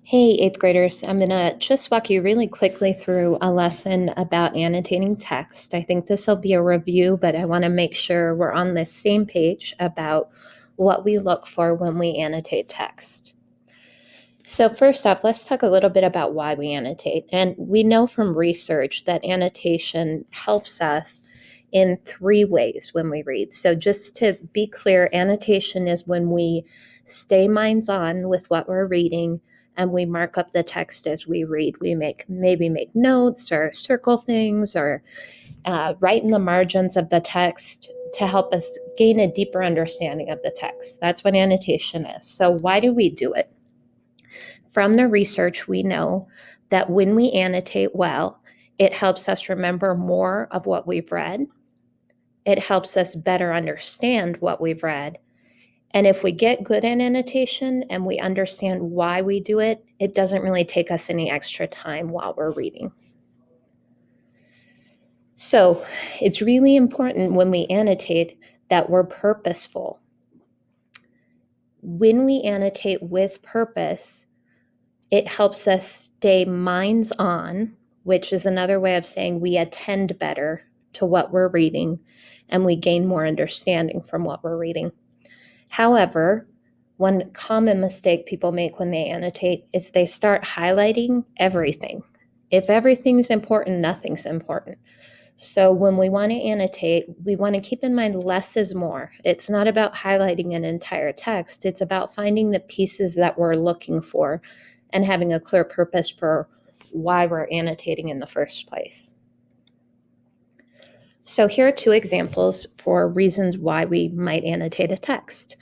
Hey, eighth graders, I'm going to just walk you really quickly through a lesson about annotating text. I think this will be a review, but I want to make sure we're on the same page about what we look for when we annotate text. So first off, let's talk a little bit about why we annotate. And we know from research that annotation helps us in three ways when we read. So just to be clear, annotation is when we stay minds on with what we're reading and we mark up the text as we read. We maybe make notes or circle things or write in the margins of the text to help us gain a deeper understanding of the text. That's what annotation is. So why do we do it? From the research, we know that when we annotate well, it helps us remember more of what we've read. It helps us better understand what we've read. And if we get good at annotation and we understand why we do it, it doesn't really take us any extra time while we're reading. So it's really important when we annotate that we're purposeful. When we annotate with purpose, it helps us stay minds on, which is another way of saying we attend better to what we're reading and we gain more understanding from what we're reading. However, one common mistake people make when they annotate is they start highlighting everything. If everything's important, nothing's important. So when we want to annotate, we want to keep in mind less is more. It's not about highlighting an entire text. It's about finding the pieces that we're looking for and having a clear purpose for why we're annotating in the first place. So here are two examples for reasons why we might annotate a text.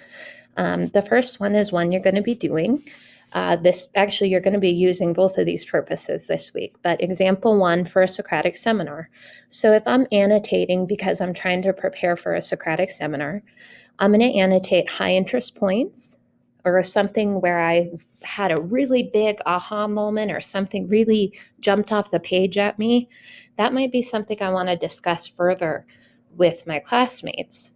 The first one is one you're going to be doing. You're going to be using both of these purposes this week, but example one for a Socratic seminar. So if I'm annotating because I'm trying to prepare for a Socratic seminar, I'm going to annotate high interest points or something where I had a really big aha moment or something really jumped off the page at me. That might be something I want to discuss further with my classmates.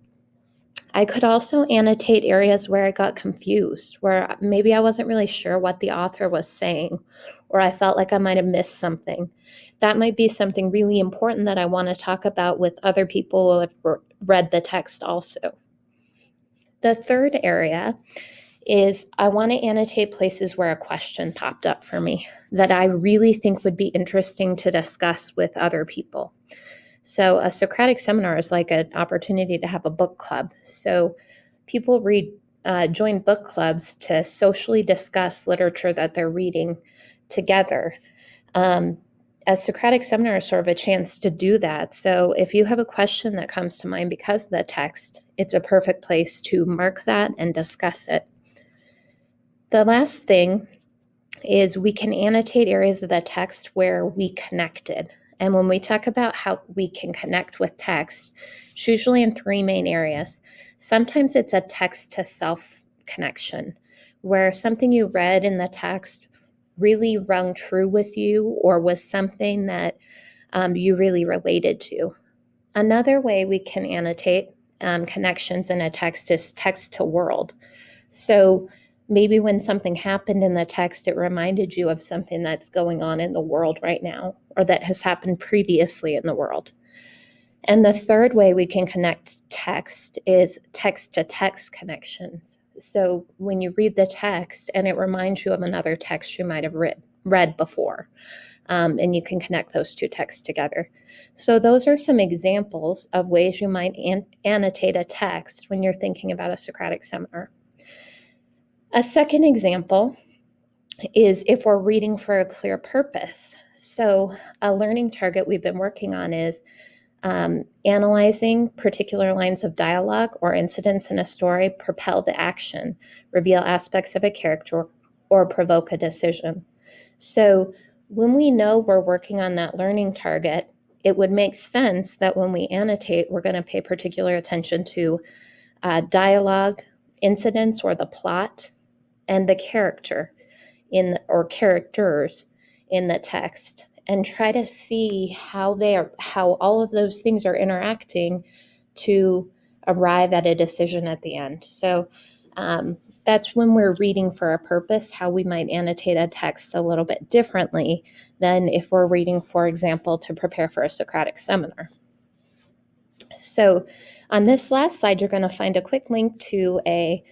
I could also annotate areas where I got confused, where maybe I wasn't really sure what the author was saying, or I felt like I might have missed something. That might be something really important that I want to talk about with other people who have read the text also. The third area is I want to annotate places where a question popped up for me that I really think would be interesting to discuss with other people. So a Socratic seminar is like an opportunity to have a book club. So people join book clubs to socially discuss literature that they're reading together. A Socratic seminar is sort of a chance to do that. So if you have a question that comes to mind because of the text, it's a perfect place to mark that and discuss it. The last thing is we can annotate areas of the text where we connected. And when we talk about how we can connect with text, it's usually in three main areas. Sometimes it's a text to self connection, where something you read in the text really rung true with you or was something that you really related to. Another way we can annotate connections in a text is text to world. So maybe when something happened in the text, it reminded you of something that's going on in the world right now or that has happened previously in the world. And the third way we can connect text is text to text connections. So when you read the text and it reminds you of another text you might have read before, and you can connect those two texts together. So those are some examples of ways you might annotate a text when you're thinking about a Socratic seminar. A second example is if we're reading for a clear purpose. So a learning target we've been working on is analyzing particular lines of dialogue or incidents in a story, propel the action, reveal aspects of a character, or provoke a decision. So when we know we're working on that learning target, it would make sense that when we annotate, we're going to pay particular attention to dialogue, incidents, or the plot, and the character or characters in the text, and try to see how all of those things are interacting to arrive at a decision at the end. So That's when we're reading for a purpose, how we might annotate a text a little bit differently than if we're reading, for example, to prepare for a Socratic seminar. So on this last slide, you're going to find a quick link to a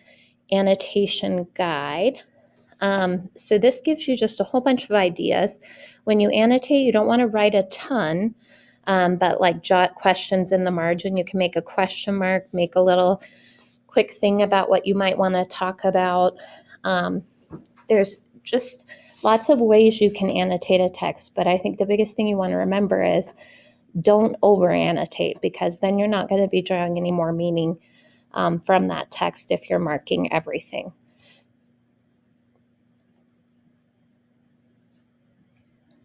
annotation guide. So this gives you just a whole bunch of ideas. When you annotate, you don't want to write a ton, but like jot questions in the margin. You can make a question mark, make a little quick thing about what you might want to talk about. There's just lots of ways you can annotate a text, but I think the biggest thing you want to remember is don't over annotate, because then you're not going to be drawing any more meaning from that text if you're marking everything.